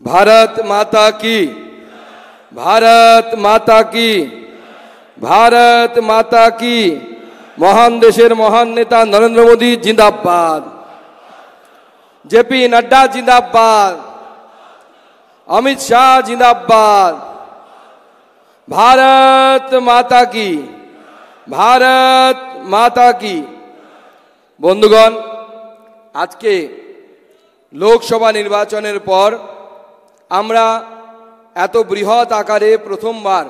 भारत माता की, भारत माता की, भारत माता की। महान देशेर महान नेता नरेंद्र मोदी जिंदाबाद, जेपी नड्डा जिंदाबाद, अमित शाह जिंदाबाद। भारत माता की, भारत माता की। बंधुगण, आज के लोकसभा निर्वाचनेर पर আমরা এত বৃহৎ আকারে প্রথমবার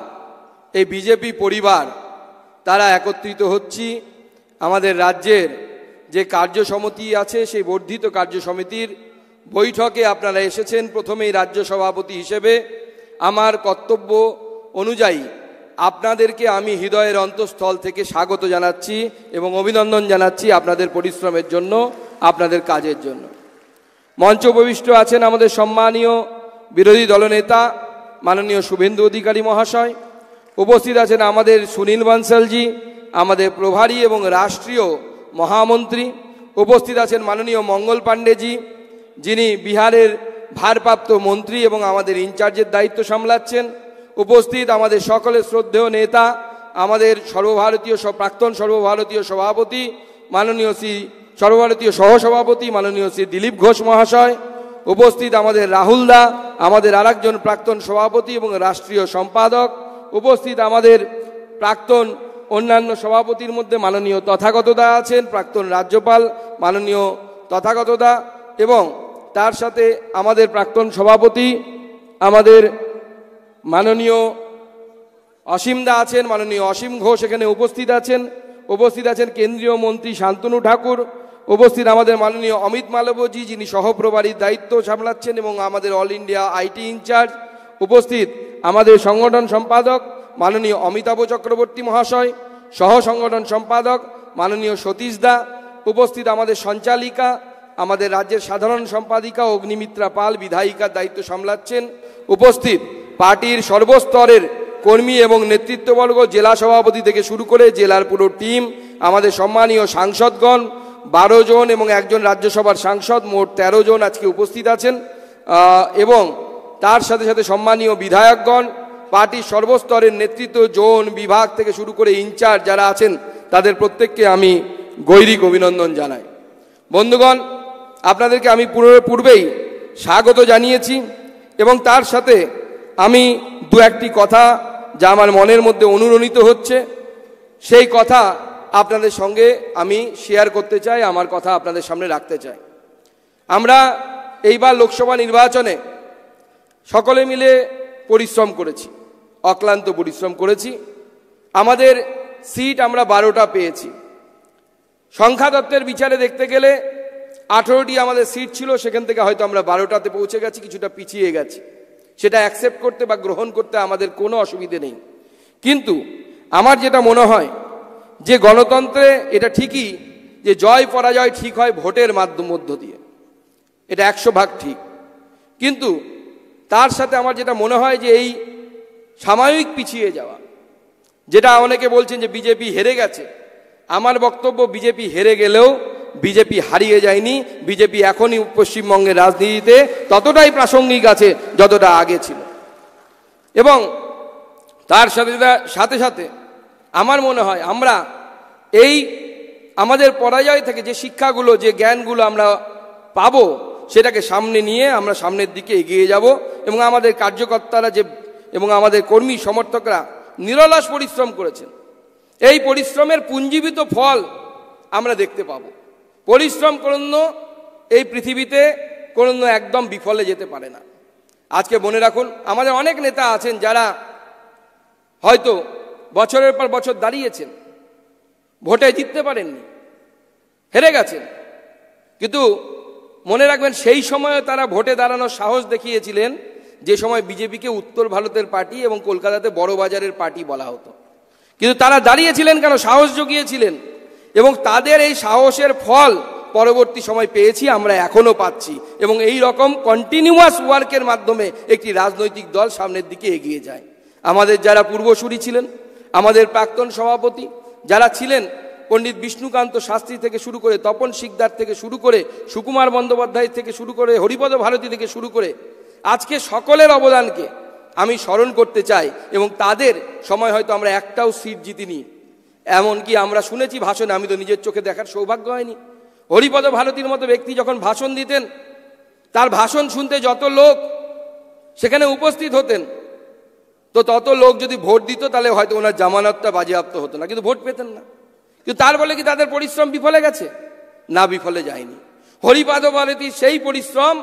এই বিজেপি পরিবার তারা একত্রিত হচ্ছি। আমাদের রাজ্যের যে কার্য সমিতি আছে সেই বর্ধিত কার্য সমিতির বৈঠকে আপনারা এসেছেন। প্রথমেই রাজ্য সভাপতি হিসেবে আমার কর্তব্য অনুযায়ী আপনাদেরকে আমি হৃদয়ের অন্তঃস্থল থেকে স্বাগত জানাচ্ছি এবং অভিনন্দন জানাচ্ছি আপনাদের পরিশ্রমের জন্য, আপনাদের কাজের জন্য। মঞ্চে উপবিষ্ট আছেন আমাদের সম্মানীয় বিরোধী দলনেতা মাননীয় শুভেন্দু অধিকারী মহাশয়, উপস্থিত আছেন আমাদের সুনীল বানসালজি, আমাদের প্রভারী এবং রাষ্ট্রীয় মহামন্ত্রী, উপস্থিত আছেন মাননীয় মঙ্গল পাণ্ডেজি, যিনি বিহারের ভারপ্রাপ্ত মন্ত্রী এবং আমাদের ইনচার্জের দায়িত্ব সামলাচ্ছেন, উপস্থিত আমাদের সকলের শ্রদ্ধেয় নেতা আমাদের প্রাক্তন সর্বভারতীয় সভাপতি মাননীয় শ্রী সর্বভারতীয় সহসভাপতি মাননীয় শ্রী দিলীপ ঘোষ মহাশয়, উপস্থিত আমাদের রাহুল দা, আমাদের আরেকজন প্রাক্তন সভাপতি এবং রাষ্ট্রীয় সম্পাদক, উপস্থিত আমাদের প্রাক্তন অন্যান্য সভাপতির মধ্যে মাননীয় তথাগত দা আছেন, প্রাক্তন রাজ্যপাল মাননীয় তথাগত দা, এবং তার সাথে আমাদের প্রাক্তন সভাপতি আমাদের মাননীয় অসীম দা আছেন, মাননীয় অসীম ঘোষ এখানে উপস্থিত আছেন, উপস্থিত আছেন কেন্দ্রীয় মন্ত্রী শান্তনু ঠাকুর, উপস্থিত আমাদের মাননীয় অমিত মালব্যজি, যিনি সহপ্রভারীর দায়িত্ব সামলাচ্ছেন এবং আমাদের অল ইন্ডিয়া আইটি ইনচার্জ, উপস্থিত আমাদের সংগঠন সম্পাদক মাননীয় অমিতাভ চক্রবর্তী মহাশয়, সহ সংগঠন সম্পাদক মাননীয় সতীশ দা, উপস্থিত আমাদের সঞ্চালিকা আমাদের রাজ্যের সাধারণ সম্পাদিকা অগ্নিমিত্রা পাল বিধায়িকার দায়িত্ব সামলাচ্ছেন, উপস্থিত পার্টির সর্বস্তরের কর্মী এবং নেতৃত্ববর্গ, জেলা সভাপতি থেকে শুরু করে জেলার পুরো টিম, আমাদের সম্মানীয় সাংসদগণ 12 জন এবং একজন রাজ্যসভার সাংসদ, মোট 13 জন আজকে উপস্থিত আছেন, এবং তার সাথে সাথে সম্মানীয় বিধায়কগণ, পার্টির সর্বস্তরের নেতৃত্ব, জোন বিভাগ থেকে শুরু করে ইনচার্জ যারা আছেন তাদের প্রত্যেককে আমি গৈরিক অভিনন্দন জানাই। বন্ধুগণ, আপনাদেরকে আমি পূর্বেই স্বাগত জানিয়েছি এবং তার সাথে আমি দু একটি কথা যা আমার মনের মধ্যে অনুরণিত হচ্ছে সেই কথা আপনাদের সঙ্গে আমি শেয়ার করতে চাই, আমার কথা আপনাদের সামনে রাখতে চাই। আমরা এইবার লোকসভা নির্বাচনে সকলে মিলে পরিশ্রম করেছি, অক্লান্ত পরিশ্রম করেছি। আমাদের সিট আমরা 12টা পেয়েছি। সংখ্যাতত্ত্বের বিচারে দেখতে গেলে 18টি আমাদের সিট ছিল, সেখান থেকে হয়তো আমরা 12টাতে পৌঁছে গেছি, কিছুটা পিছিয়ে গেছি। সেটা অ্যাকসেপ্ট করতে বা গ্রহণ করতে আমাদের কোনো অসুবিধে নেই। কিন্তু আমার যেটা মনে হয় যে গণতন্ত্রে এটা ঠিকই যে জয় পরাজয় ঠিক হয় ভোটের মধ্য দিয়ে, এটা 100% ঠিক। কিন্তু তার সাথে আমার যেটা মনে হয় যে এই সাময়িক পিছিয়ে যাওয়া, যেটা অনেকে বলছেন যে বিজেপি হেরে গেছে, আমার বক্তব্য বিজেপি হেরে গেলেও বিজেপি হারিয়ে যায়নি। বিজেপি এখনই পশ্চিমবঙ্গের রাজনীতিতে ততটাই প্রাসঙ্গিক আছে যতটা আগে ছিল। এবং তার সাথে সাথে আমার মনে হয় আমরা এই আমাদের পরাজয় থেকে যে শিক্ষাগুলো, যে জ্ঞানগুলো আমরা পাবো, সেটাকে সামনে নিয়ে আমরা সামনের দিকে এগিয়ে যাব এবং আমাদের কার্যকর্তারা এবং আমাদের কর্মী সমর্থকরা নিরলস পরিশ্রম করেছেন। এই পরিশ্রমের পুঞ্জীবিত ফল আমরা দেখতে পাবো। পরিশ্রম কোনো এই পৃথিবীতে কোনো একদম বিফলে যেতে পারে না। আজকে মনে রাখুন, আমাদের অনেক নেতা আছেন যারা হয়তো বছরের পর বছর দাঁড়িয়েছেন, ভোটে জিততে পারেননি, হেরে গেছেন, কিন্তু মনে রাখবেন সেই সময়ে তারা ভোটে দাঁড়ানোর সাহস দেখিয়েছিলেন, যে সময় বিজেপিকে উত্তর ভারতের পার্টি এবং কলকাতাতে বড় বাজারের পার্টি বলা হতো। কিন্তু তারা দাঁড়িয়েছিলেন কেন? সাহস জুগিয়েছিলেন এবং তাদের এই সাহসের ফল পরবর্তী সময় পেয়েছি, আমরা এখনো পাচ্ছি। এবং এই রকম কন্টিনিউয়াস ওয়ার্কের মাধ্যমে একটি রাজনৈতিক দল সামনের দিকে এগিয়ে যায়। আমাদের যারা পূর্বসূরি ছিলেন, আমাদের প্রাক্তন সভাপতি যারা ছিলেন, পণ্ডিত বিষ্ণুকান্ত শাস্ত্রী থেকে শুরু করে, তপন শিকদার থেকে শুরু করে, সুকুমার বন্দ্যোপাধ্যায় থেকে শুরু করে, হরিপদ ভারতী থেকে শুরু করে, আজকে সকলের অবদানকে আমি স্মরণ করতে চাই, এবং তাদের সময় হয়তো আমরা একটাও সিট জিতিনি। এমনকি আমরা শুনেছি ভাষণে, আমি তো নিজের চোখে দেখার সৌভাগ্য হয়নি, হরিপদ ভারতীর মতো ব্যক্তি যখন ভাষণ দিতেন, তার ভাষণ শুনতে যত লোক সেখানে উপস্থিত হতেন, তো তত লোক যদি ভোট দিত তাহলে হয়তো ওনার জামানতটা বাজেয়াপ্ত হতো না, কিন্তু ভোট পেতেন না। কিন্তু তার বলে কি তাদের পরিশ্রম বিফলে গেছে? না, বিফলে যায়নি। হরিপদ ভারতীর সেই পরিশ্রম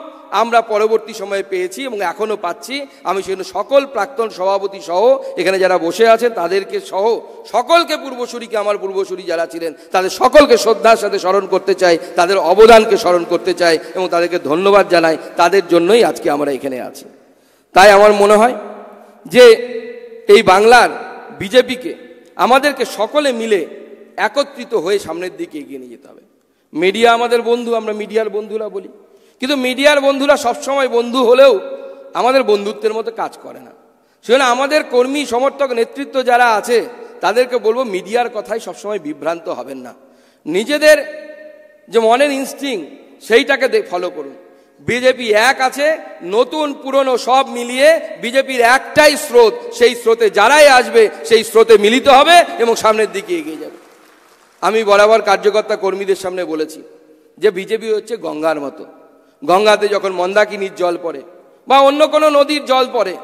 আমরা পরবর্তী সময়ে পেয়েছি এবং এখনো পাচ্ছি। আমি সেজন্য সকল প্রাক্তন সভাপতি সহ এখানে যারা বসে আছেন তাদেরকে সহ সকলকে, পূর্বসূরিকে, আমার পূর্বসূরি যারা ছিলেন তাদের সকলকে শ্রদ্ধার সাথে স্মরণ করতে চাই, তাদের অবদানকে স্মরণ করতে চাই এবং তাদেরকে ধন্যবাদ জানাই। তাদের জন্যই আজকে আমরা এখানে আছি। তাই আমার মনে হয় যে এই বাংলার বিজেপিকে আমাদেরকে সকলে মিলে একত্রিত হয়ে সামনের দিকে এগিয়ে নিয়ে যেতে হবে। মিডিয়া আমাদের বন্ধু, আমরা মিডিয়ার বন্ধুরা বলি, কিন্তু মিডিয়ার বন্ধুরা সবসময় বন্ধু হলেও আমাদের বন্ধুত্বের মতো কাজ করে না। সেজন্য আমাদের কর্মী, সমর্থক, নেতৃত্ব যারা আছে তাদেরকে বলবো, মিডিয়ার কথাই সবসময় বিভ্রান্ত হবেন না। নিজেদের যে মনের ইনস্টিংক্ট সেইটাকে ফলো করুন। বিজেপি এক আছে, নতুন পুরনো সব মিলিয়ে বিজেপির একটাই স্রোত, সেই স্রোতে যারাই আসবে সেই স্রোতে মিলিত হবে এবং সামনের দিকে এগিয়ে যাবে। আমি বরাবর কার্যকর্তা কর্মীদের সামনে বলেছি যে বিজেপি হচ্ছে গঙ্গার মতো। গঙ্গাতে যখন মন্দাকিনীর জল পড়ে বা অন্য কোনো নদীর জল পড়ে,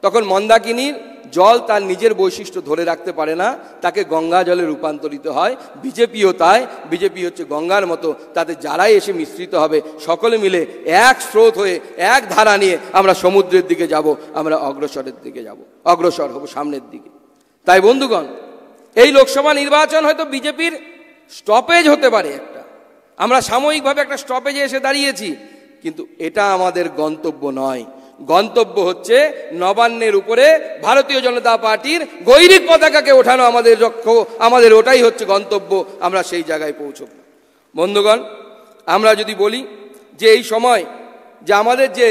তখন মন্দাকিনীর জল তার নিজের বৈশিষ্ট্য ধরে রাখতে পারে না, তাকে গঙ্গা জলে রূপান্তরিত হয়। বিজেপিও তাই, বিজেপি হচ্ছে গঙ্গার মতো, তাতে যারাই এসে মিশ্রিত হবে সকলে মিলে এক স্রোত হয়ে এক ধারা নিয়ে আমরা সমুদ্রের দিকে যাব, আমরা অগ্রসরের দিকে যাব, অগ্রসর হব সামনের দিকে। তাই বন্ধুগণ, এই লোকসভা নির্বাচন হয়তো বিজেপির স্টপেজ হতে পারে একটা, আমরা সাময়িকভাবে একটা স্টপেজে এসে দাঁড়িয়েছি, কিন্তু এটা আমাদের গন্তব্য নয়। গন্তব্য হচ্ছে নবান্নের উপরে ভারতীয় জনতা পার্টির গৈরিক পতাকাকে ওঠানো আমাদের লক্ষ্য, আমাদের ওটাই হচ্ছে গন্তব্য। আমরা সেই জায়গায় পৌঁছব। বন্ধুগণ, আমরা যদি বলি যে এই সময় যে আমাদের যে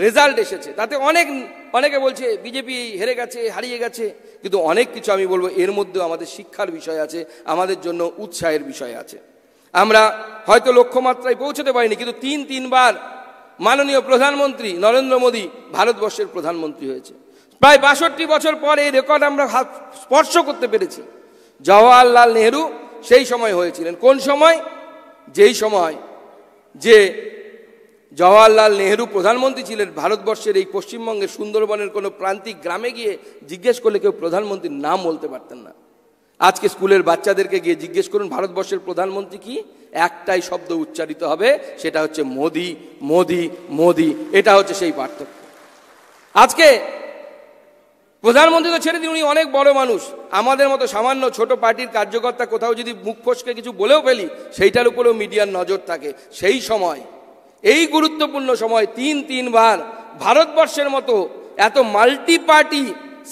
রেজাল্ট এসেছে তাতে অনেকে বলছে বিজেপি হেরে গেছে, হারিয়ে গেছে, কিন্তু অনেক কিছু আমি বলবো এর মধ্যে আমাদের শিক্ষার বিষয় আছে, আমাদের জন্য উৎসাহের বিষয় আছে। আমরা হয়তো লক্ষ্যমাত্রায় পৌঁছতে পারিনি, কিন্তু তিনবার মাননীয় প্রধানমন্ত্রী নরেন্দ্র মোদী ভারতবর্ষের প্রধানমন্ত্রী হয়েছে। প্রায় ৬২ বছর পর এই রেকর্ড আমরা স্পর্শ করতে পেরেছি। জওয়াহরলাল নেহরু সেই সময় হয়েছিলেন। কোন সময়? যেই সময় যে জওয়াহরলাল নেহরু প্রধানমন্ত্রী ছিলেন, ভারতবর্ষের এই পশ্চিমবঙ্গের সুন্দরবনের কোনো প্রান্তিক গ্রামে গিয়ে জিজ্ঞেস করলে কেউ প্রধানমন্ত্রীর নাম বলতে পারতেন না। আজকে স্কুলের বাচ্চাদেরকে গিয়ে জিজ্ঞেস করুন ভারতবর্ষের প্রধানমন্ত্রী কি, একটাই শব্দ উচ্চারিত হবে, সেটা হচ্ছে মোদি, মোদি, মোদি। এটা হচ্ছে সেই পার্থক্য। আজকে প্রধানমন্ত্রী তো ছেড়ে দিন, উনি অনেক বড় মানুষ, আমাদের মতো সামান্য ছোট পার্টির কার্যকর্তা কোথাও যদি মুখ ফসকে কিছু বলেও ফেলি, সেইটার উপরেও মিডিয়ার নজর থাকে। সেই সময়, এই গুরুত্বপূর্ণ সময় তিনবার ভারতবর্ষের মতো এত মাল্টি পার্টি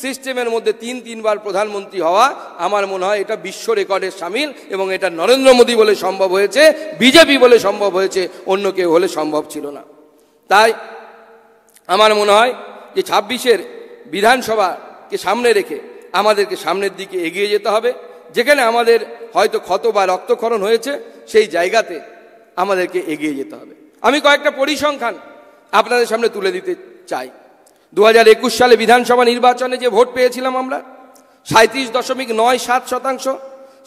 সিস্টেমের মধ্যে তিনবার প্রধানমন্ত্রী হওয়া, আমার মনে হয় এটা বিশ্ব রেকর্ডের শামিল, এবং এটা নরেন্দ্র মোদী বলে সম্ভব হয়েছে, বিজেপি বলে সম্ভব হয়েছে, অন্য কেউ হলে সম্ভব ছিল না। তাই আমার মনে হয় যে ২৬-এর বিধানসভাকে সামনে রেখে আমাদেরকে সামনের দিকে এগিয়ে যেতে হবে। যেখানে আমাদের হয়তো ক্ষত বা রক্তক্ষরণ হয়েছে সেই জায়গাতে আমাদেরকে এগিয়ে যেতে হবে। আমি কয়েকটা পরিসংখ্যান আপনাদের সামনে তুলে দিতে চাই। ২০২১ সালে বিধানসভা নির্বাচনে যে ভোট পেয়েছিলাম আমরা ৩৭.৯৭%,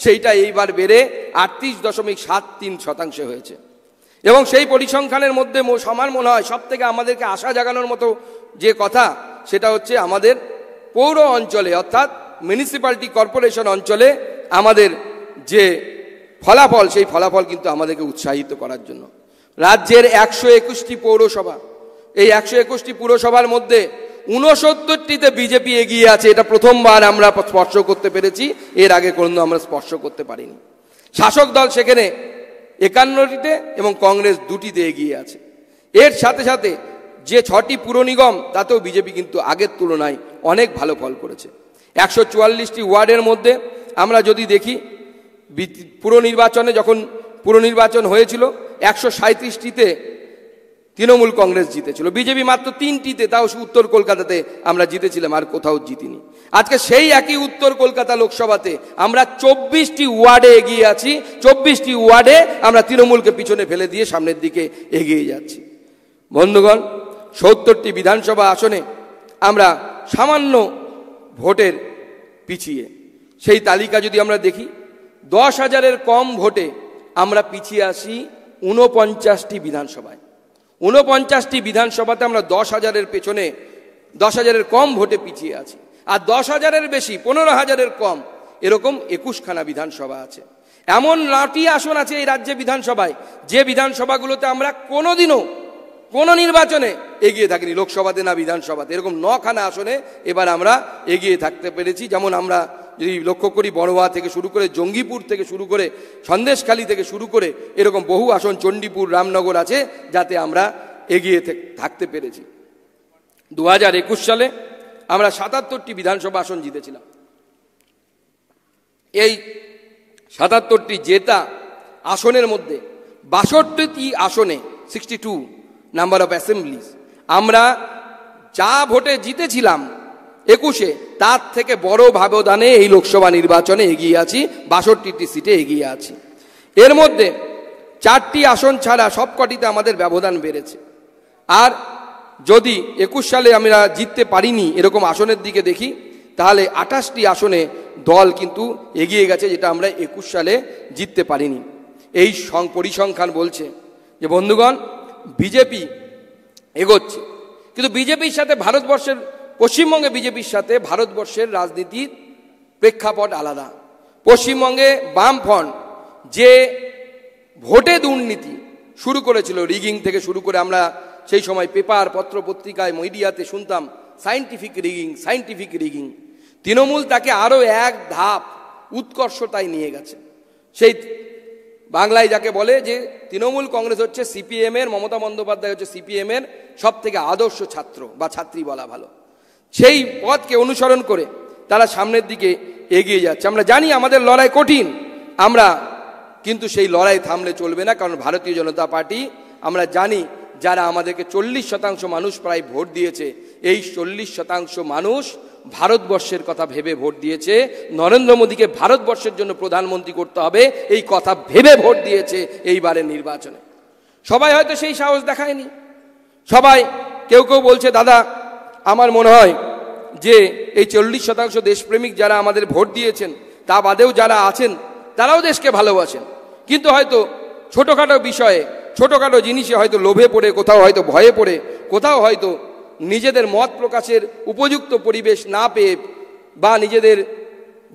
সেইটা এইবার বেড়ে ৩৮.৭৩% হয়েছে। এবং সেই পরিসংখ্যানের মধ্যে আমার মনে হয় সব থেকে আমাদেরকে আশা জাগানোর মতো যে কথা, সেটা হচ্ছে আমাদের পৌর অঞ্চলে অর্থাৎ মিউনিসিপ্যালিটি কর্পোরেশন অঞ্চলে আমাদের যে ফলাফল, সেই ফলাফল কিন্তু আমাদেরকে উৎসাহিত করার জন্য। রাজ্যের ১২১টি পৌরসভা, এই ১২১টি পুরসভার মধ্যে ৬৯টিতে বিজেপি এগিয়ে আছে। এটা প্রথমবার আমরা স্পর্শ করতে পেরেছি, এর আগে কোনো আমরা স্পর্শ করতে পারিনি। শাসক দল সেখানে ৫১টিতে এবং কংগ্রেস ২টিতে এগিয়ে আছে। এর সাথে সাথে যে ৬টি পুর নিগম, তাতেও বিজেপি কিন্তু আগের তুলনায় অনেক ভালো ফল করেছে। ১৪৪টি ওয়ার্ডের মধ্যে আমরা যদি দেখি, পুর নির্বাচনে যখন পুর নির্বাচন হয়েছিল ১৩৭টিতে তৃণমূল কংগ্রেস জিতেছিল, বিজেপি মাত্র ৩টিতে, তাও উত্তর কলকাতাতে আমরা জিতেছিলাম, আর কোথাও জিতিনি। আজকে সেই একই উত্তর কলকাতা লোকসভাতে আমরা ২৪টি ওয়ার্ডে এগিয়ে আছি। ২৪টি ওয়ার্ডে আমরা তৃণমূলকে পিছনে ফেলে দিয়ে সামনের দিকে এগিয়ে যাচ্ছি। বন্ধুগণ, 70টি বিধানসভা আসনে আমরা সামান্য ভোটের পিছিয়ে। সেই তালিকা যদি আমরা দেখি, 10,000-এর কম ভোটে আমরা পিছিয়ে আসি 49টি বিধানসভায়। 49টি বিধানসভাতে আমরা 10,000-এর পেছনে, 10,000-এর কম ভোটে পিছিয়ে আছি। আর 10,000-এর বেশি, 15,000-এর কম, এরকম 21খানা বিধানসভা আছে। এমন 9টি আসন আছে এই রাজ্যে বিধানসভায়, যে বিধানসভাগুলোতে আমরা কোনোদিনও কোনো নির্বাচনে এগিয়ে থাকিনি, লোকসভাতে না বিধানসভাতে। এরকম 9খানা আসনে এবার আমরা এগিয়ে থাকতে পেরেছি। যেমন আমরা যদি লক্ষ্য করি, বড়োয়া থেকে শুরু করে, জঙ্গিপুর থেকে শুরু করে, সন্দেশখালী থেকে শুরু করে, এরকম বহু আসন, চণ্ডীপুর, রামনগর আছে, যাতে আমরা এগিয়ে থাকতে পেরেছি। 2021 সালে আমরা 77টি বিধানসভা আসন জিতেছিলাম। এই 77টি জেতা আসনের মধ্যে 62টি আসনে, 62 নাম্বার অফ অ্যাসেম্বলিজ, আমরা যা ভোটে জিতেছিলাম 21-এ, তার থেকে বড় ব্যবধানে এই লোকসভা নির্বাচনে এগিয়ে আছি, 62টি সিটে এগিয়ে আছি। এর মধ্যে 4টি আসন ছাড়া সবকটিতে আমাদের ব্যবধান বেড়েছে। আর যদি 21 সালে আমরা জিততে পারিনি এরকম আসনের দিকে দেখি, তাহলে 28টি আসনে দল কিন্তু এগিয়ে গেছে, যেটা আমরা 21 সালে জিততে পারিনি। এই পরিসংখ্যান বলছে যে বন্ধুগণ, বিজেপি এগোচ্ছে, কিন্তু বিজেপির সাথে ভারতবর্ষের, পশ্চিমবঙ্গে বিজেপির সাথে ভারতবর্ষের রাজনীতির প্রেক্ষাপট আলাদা। পশ্চিমবঙ্গে বামফ্রন্ট যে ভোটে দুর্নীতি শুরু করেছিল, রিগিং থেকে শুরু করে, আমরা সেই সময় পেপার, পত্র পত্রিকায়, মিডিয়াতে শুনতাম scientific rigging, scientific rigging. Trinamool তাকে আরও এক ধাপ উৎকর্ষতায় নিয়ে গেছে। সেই বাংলায় যাকে বলে যে তৃণমূল কংগ্রেস হচ্ছে সিপিএমের, মমতা বন্দ্যোপাধ্যায় হচ্ছে সিপিএমের সব থেকে আদর্শ ছাত্র বা ছাত্রী বলা ভালো। সেই পথকে অনুসরণ করে তারা সামনের দিকে এগিয়ে যাচ্ছে। আমরা জানি আমাদের লড়াই কঠিন, আমরা কিন্তু সেই লড়াই থামলে চলবে না, কারণ ভারতীয় জনতা পার্টি, আমরা জানি যারা আমাদেরকে 40% মানুষ প্রায় ভোট দিয়েছে, এই 40% মানুষ ভারতবর্ষের কথা ভেবে ভোট দিয়েছে। নরেন্দ্র মোদীকে ভারতবর্ষের জন্য প্রধানমন্ত্রী করতে হবে, এই কথা ভেবে ভোট দিয়েছে এইবারের নির্বাচনে। সবাই হয়তো সেই সাহস দেখায়নি। সবাই, কেউ কেউ বলছে, দাদা আমার মনে হয় যে এই 40% দেশপ্রেমিক যারা আমাদের ভোট দিয়েছেন, তা বাদেও যারা আছেন, তারাও দেশকে ভালোবাসেন, কিন্তু হয়তো ছোটোখাটো বিষয়ে, ছোটোখাটো জিনিসে হয়তো লোভে পড়ে, কোথাও হয়তো ভয়ে পড়ে, কোথাও হয়তো নিজেদের মত প্রকাশের উপযুক্ত পরিবেশ না পেয়ে, বা নিজেদের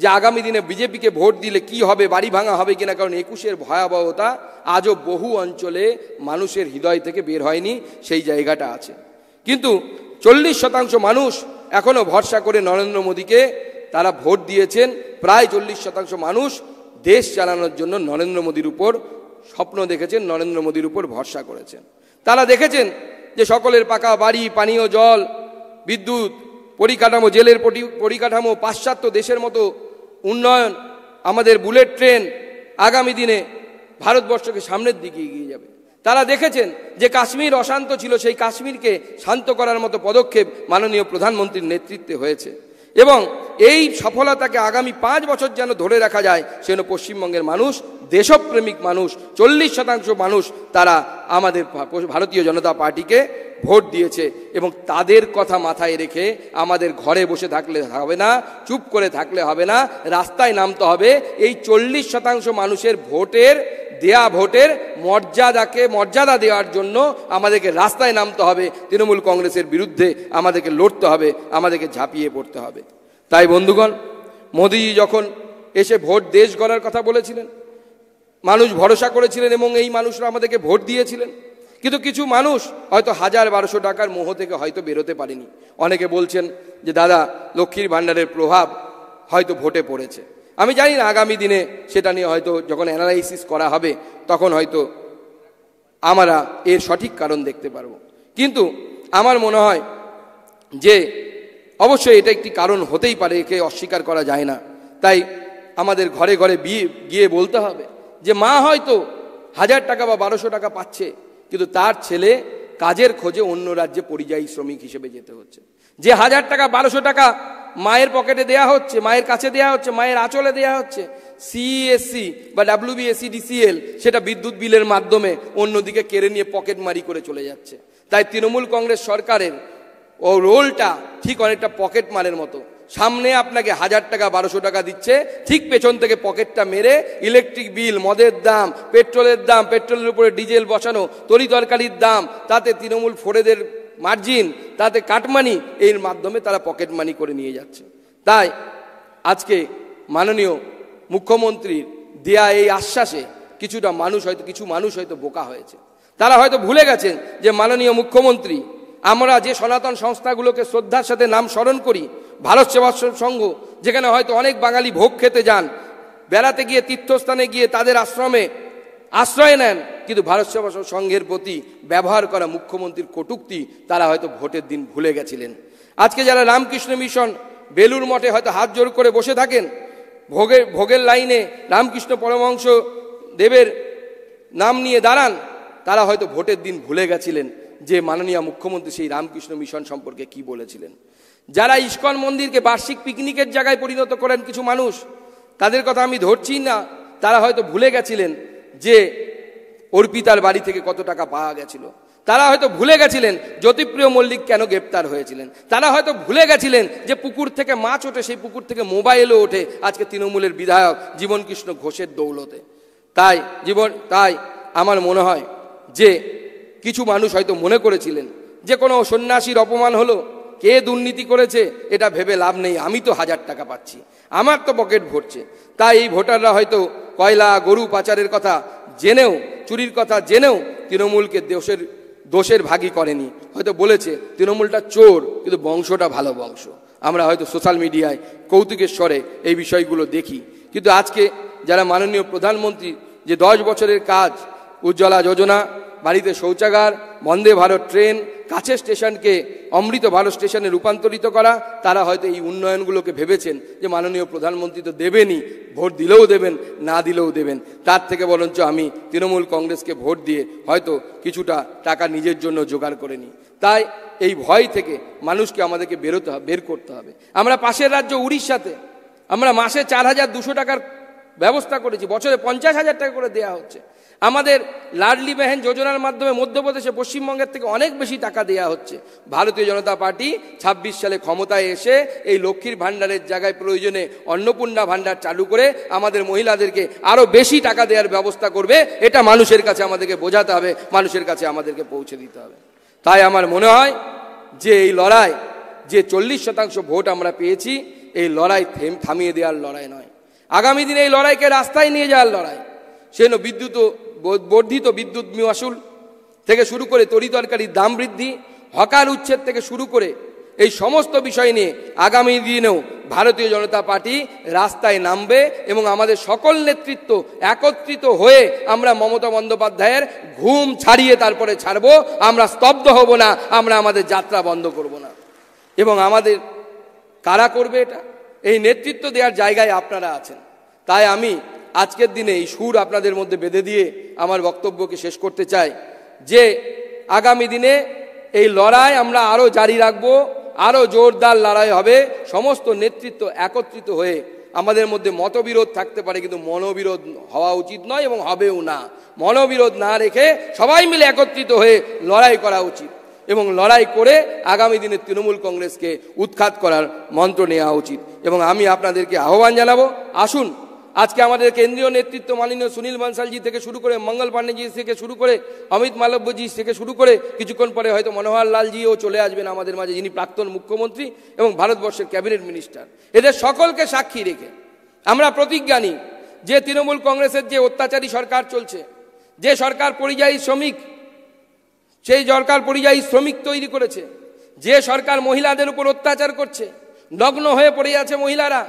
যে আগামী দিনে বিজেপিকে ভোট দিলে কি হবে, বাড়ি ভাঙা হবে কিনা, কারণ 21-এর ভয়াবহতা আজও বহু অঞ্চলে মানুষের হৃদয় থেকে বের হয়নি, সেই জায়গাটা আছে। কিন্তু 40% মানুষ এখনো ভরসা করে নরেন্দ্র মোদীকে তারা ভোট দিয়েছেন। প্রায় 40% মানুষ দেশ চালানোর জন্য নরেন্দ্র মোদীর উপর স্বপ্ন দেখেছেন, নরেন্দ্র মোদীর উপর ভরসা করেছেন। তারা দেখেছেন যে সকলের পাকা বাড়ি, পানীয় জল, বিদ্যুৎ, পরিকাঠামো, জেলের পরিকাঠামো, পাশ্চাত্য দেশের মতো উন্নয়ন, আমাদের বুলেট ট্রেন আগামী দিনে ভারতবর্ষকে সামনের দিকে এগিয়ে যাবে। তারা দেখেছেন যে কাশ্মীর অশান্ত ছিল, সেই কাশ্মীরকে শান্ত করার মতো পদক্ষেপ মাননীয় প্রধানমন্ত্রীর নেতৃত্বে হয়েছে, এবং এই সফলতাকে আগামী 5 বছর যেন ধরে রাখা যায়, সেজন্য পশ্চিমবঙ্গের মানুষ, দেশপ্রেমিক মানুষ, 40% মানুষ তারা আমাদের ভারতীয় জনতা পার্টিকে ভোট দিয়েছে। এবং তাদের কথা মাথায় রেখে আমাদের ঘরে বসে থাকলে হবে না, চুপ করে থাকলে হবে না, রাস্তায় নামতে হবে। এই 40% মানুষের ভোটের দেয়া ভোটের মর্যাদা দেওয়ার জন্য আমাদেরকে রাস্তায় নামতে হবে, তৃণমূল কংগ্রেসের বিরুদ্ধে আমাদেরকে লড়তে হবে, আমাদেরকে ঝাঁপিয়ে পড়তে হবে। তাই বন্ধুগণ, মোদিজি যখন এসে ভোট দেশ গড়ার কথা বলেছিলেন, মানুষ ভরসা করেছিলেন এবং এই মানুষরা আমাদেরকে ভোট দিয়েছিলেন। কিন্তু কিছু মানুষ হয়তো 1000-1200 টাকার মোহ থেকে হয়তো বেরোতে পারেনি। অনেকে বলছেন যে দাদা, লক্ষ্মীর ভাণ্ডারের প্রভাব হয়তো ভোটে পড়েছে। আমি জানি না, আগামী দিনে সেটা নিয়ে হয়তো যখন অ্যানালাইসিস করা হবে, তখন হয়তো আমরা এর সঠিক কারণ দেখতে পারব। কিন্তু আমার মনে হয় যে অবশ্যই এটা একটি কারণ হতেই পারে, একে অস্বীকার করা যায় না। তাই আমাদের ঘরে ঘরে গিয়ে বলতে হবে যে মা হয়তো 1000 টাকা বা 1200 টাকা পাচ্ছে, কিন্তু তার ছেলে কাজের খোঁজে অন্য রাজ্যে পরিযায়ী শ্রমিক হিসেবে যেতে হচ্ছে। যে 1000 টাকা 1200 টাকা মায়ের পকেটে দেয়া হচ্ছে, মায়ের কাছে দেয়া হচ্ছে, মায়ের আঁচলে দেয়া হচ্ছে, সিএসসি বা WBSEDCL সেটা বিদ্যুৎ বিলের মাধ্যমে অন্যদিকে কেড়ে নিয়ে পকেট মারি করে চলে যাচ্ছে। তাই তৃণমূল কংগ্রেস সরকারের ও রোলটা ঠিক অনেকটা পকেট মারের মতো। সামনে আপনাকে 1000 টাকা 1200 টাকা দিচ্ছে, ঠিক পেছন থেকে পকেটটা মেরে ইলেকট্রিক বিল, মদের দাম, পেট্রোলের দাম, পেট্রোলের উপরে ডিজেল বসানো, তরি তরকারির দাম, তাতে তৃণমূল ফোরেদের মার্জিন, তাতে কাটমানি, এর মাধ্যমে তারা পকেট মানি করে নিয়ে যাচ্ছে। তাই আজকে মাননীয় মুখ্যমন্ত্রীর দেয়া এই আশ্বাসে কিছু মানুষ হয়তো বোকা হয়েছে। তারা হয়তো ভুলে গেছেন যে মাননীয় মুখ্যমন্ত্রী, আমরা যে সনাতন সংস্থাগুলোকে শ্রদ্ধার সাথে নাম স্মরণ করি, ভারত সেবাশ্রম সংঘ, যেখানে হয়তো অনেক বাঙালি ভোগ খেতে যান, বেড়াতে গিয়ে তীর্থস্থানে গিয়ে তাদের আশ্রমে আশ্রয় নেন, কিন্তু ভারত সেবাশ্রম সংঘের প্রতি ব্যবহার করা মুখ্যমন্ত্রীর কটূক্তি তারা হয়তো ভোটের দিন ভুলে গেছিলেন। আজকে যারা রামকৃষ্ণ মিশন বেলুর মঠে হয়তো হাত জোড় করে বসে থাকেন, ভোগের লাইনে রামকৃষ্ণ পরমহংস দেবের নাম নিয়ে দাঁড়ান, তারা হয়তো ভোটের দিন ভুলে গেছিলেন যে মাননীয় মুখ্যমন্ত্রী সেই রামকৃষ্ণ মিশন সম্পর্কে কি বলেছিলেন। যারা ইস্কন মন্দিরকে বার্ষিক পিকনিকের জায়গায় পরিণত করেন কিছু মানুষ, তাদের কথা আমি ধরছি না, তারা হয়তো ভুলে গেছিলেন যে অর্পিতার বাড়ি থেকে কত টাকা পাওয়া গেছিল। তারা হয়তো ভুলে গেছিলেন জ্যোতিপ্রিয় মল্লিক কেন গ্রেপ্তার হয়েছিলেন। তারা হয়তো ভুলে গেছিলেন যে পুকুর থেকে মাছ ওঠে, সেই পুকুর থেকে মোবাইলও ওঠে আজকে তৃণমূলের বিধায়ক জীবনকৃষ্ণ ঘোষের দৌলতে। তাই আমার মনে হয় যে কিছু মানুষ হয়তো মনে করেছিলেন যে কোনো সন্ন্যাসীর অপমান হলো, কে দুর্নীতি করেছে এটা ভেবে লাভ নেই, আমি তো 1000 টাকা পাচ্ছি, আমার তো পকেট ভরছে। তাই এই ভোটাররা হয়তো কয়লা গরু পাচারের কথা জেনেও, চুরির কথা জেনেও তৃণমূলকে দোষের ভাগী করেনি। হয়তো বলেছে তৃণমূলটা চোর, কিন্তু বংশটা ভালো বংশ। আমরা হয়তো সোশ্যাল মিডিয়ায় কৌতুকের স্বরে এই বিষয়গুলো দেখি, কিন্তু আজকে যারা মাননীয় প্রধানমন্ত্রী যে 10 বছরের কাজ, উজ্জ্বলা যোজনা, বাড়িতে শৌচাগার, বন্দে ভারত ট্রেন, কাছের স্টেশনকে অমৃত ভারত স্টেশনে রূপান্তরিত করা, তারা হয়তো এই উন্নয়নগুলোকে ভেবেছেন যে মাননীয় প্রধানমন্ত্রী তো দেবেনই, ভোট দিলেও দেবেন, না দিলেও দেবেন, তার থেকে বরঞ্চ আমি তৃণমূল কংগ্রেসকে ভোট দিয়ে হয়তো কিছুটা টাকা নিজের জন্য জোগাড় করে নিই। তাই এই ভয় থেকে মানুষকে আমাদেরকে বের করতে হবে। আমরা পাশের রাজ্য উড়িষ্যাতে আমরা মাসে 4200 টাকার ব্যবস্থা করেছি, বছরে 50,000 টাকা করে দেওয়া হচ্ছে। আমাদের লাডলি বেহেন যোজনার মাধ্যমে মধ্যপ্রদেশে পশ্চিমবঙ্গের থেকে অনেক বেশি টাকা দেওয়া হচ্ছে। ভারতীয় জনতা পার্টি 26 সালে ক্ষমতায় এসে এই লক্ষ্মীর ভাণ্ডারের জায়গায় প্রয়োজনে অন্নপূর্ণা ভাণ্ডার চালু করে আমাদের মহিলাদেরকে আরও বেশি টাকা দেওয়ার ব্যবস্থা করবে। এটা মানুষের কাছে আমাদেরকে বোঝাতে হবে, মানুষের কাছে আমাদেরকে পৌঁছে দিতে হবে। তাই আমার মনে হয় যে এই লড়াই, যে 40% ভোট আমরা পেয়েছি, এই লড়াই থামিয়ে দেওয়ার লড়াই নয়, আগামী দিনে এই লড়াইকে রাস্তায় নিয়ে যাওয়ার লড়াই। সেজন্য বর্ধিত বিদ্যুৎ মাশুল থেকে শুরু করে তরিতরকারির দাম বৃদ্ধি, হকার উচ্ছেদ থেকে শুরু করে এই সমস্ত বিষয় নিয়ে আগামী দিনেও ভারতীয় জনতা পার্টি রাস্তায় নামবে এবং আমাদের সকল নেতৃত্ব একত্রিত হয়ে আমরা মমতা বন্দ্যোপাধ্যায়ের ঘুম ছাড়িয়ে তারপরে ছাড়বো। আমরা স্তব্ধ হব না, আমরা আমাদের যাত্রা বন্ধ করব না। এবং আমাদের কারা করবে এটা? এই নেতৃত্ব দেওয়ার জায়গায় আপনারা আছেন। তাই আমি আজকের দিনে এই সুর আপনাদের মধ্যে বেঁধে দিয়ে আমার বক্তব্যকে শেষ করতে চাই যে আগামী দিনে এই লড়াই আমরা আরও জারি রাখবো, আরও জোরদার লড়াই হবে। সমস্ত নেতৃত্ব একত্রিত হয়ে, আমাদের মধ্যে মতবিরোধ থাকতে পারে কিন্তু মনোবিরোধ হওয়া উচিত নয় এবং হবেও না। মনোবিরোধ না রেখে সবাই মিলে একত্রিত হয়ে লড়াই করা উচিত এবং লড়াই করে আগামী দিনে তৃণমূল কংগ্রেসকে উৎখাত করার মন্ত্র নেওয়া উচিত। এবং আমি আপনাদেরকে আহ্বান জানাবো, আসুন আজকে আমাদের কেন্দ্রীয় নেতৃত্ব মাননীয় সুনীল বনসালজি থেকে শুরু করে, মঙ্গল পাণ্ডেজি থেকে শুরু করে, অমিত মালব্যজি থেকে শুরু করে, কিছুক্ষণ পরে হয়তো মনোহর লালজিও চলে আসবেন আমাদের মাঝে, যিনি প্রাক্তন মুখ্যমন্ত্রী এবং ভারতবর্ষের ক্যাবিনেট মিনিস্টার। এদের সকলকে সাক্ষী রেখে আমরা প্রতিজ্ঞা নিই যে তৃণমূল কংগ্রেসের যে অত্যাচারী সরকার চলছে, যে সরকার পরিযায়ী শ্রমিক, সেই সরকার পরিযায়ী শ্রমিক তৈরি করেছে, যে সরকার মহিলাদের উপর অত্যাচার করছে, নগ্ন হয়ে পড়ে আছে মহিলারা।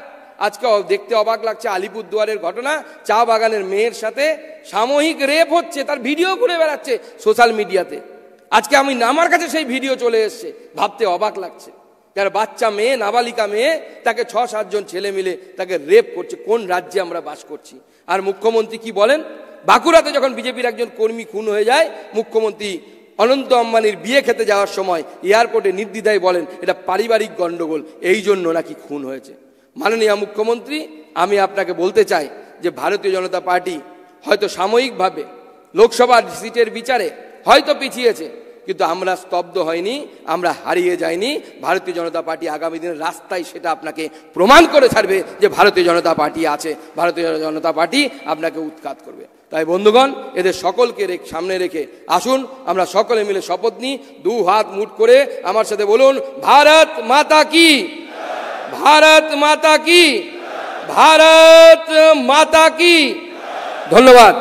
আজকে দেখতে অবাক লাগছে আলিপুরদুয়ারের ঘটনা, চা বাগানের মেয়ের সাথে সাময়িক রেপ হচ্ছে, তার ভিডিও ঘুরে বেড়াচ্ছে সোশ্যাল মিডিয়াতে। আজকে আমার কাছে সেই ভিডিও চলে এসছে, ভাবতে অবাক লাগছে। যার বাচ্চা মেয়ে, নাবালিকা মেয়ে, তাকে 6-7 জন ছেলে মিলে তাকে রেপ করছে। কোন রাজ্যে আমরা বাস করছি? আর মুখ্যমন্ত্রী কি বলেন? বাঁকুড়াতে যখন বিজেপির একজন কর্মী খুন হয়ে যায়, মুখ্যমন্ত্রী অনন্ত আম্বানির বিয়ে খেতে যাওয়ার সময় এয়ারপোর্টে নির্দ্বিধায় বলেন এটা পারিবারিক গন্ডগোল, এই জন্য নাকি খুন হয়েছে। মাননীয় মুখ্যমন্ত্রী, আমি আপনাকে বলতে চাই যে ভারতীয় জনতা পার্টি হয়তো সাময়িকভাবে লোকসভার সিটের বিচারে হয়তো পিছিয়েছে, কিন্তু আমরা স্তব্ধ হয়নি, আমরা হারিয়ে যাইনি। ভারতীয় জনতা পার্টি আগামী দিনের রাস্তায় সেটা আপনাকে প্রমাণ করে ছাড়বে যে ভারতীয় জনতা পার্টি আছে, ভারতীয় জনতা পার্টি আপনাকে উৎখাত করবে। তাই বন্ধুগণ, এদের সকলকে সামনে রেখে আসুন আমরা সকলে মিলে শপথ নিই। দু হাত মুঠ করে আমার সাথে বলুন, ভারত মাতা কি, ভারত মাতা কি, ভারত মাতা কি। ধন্যবাদ।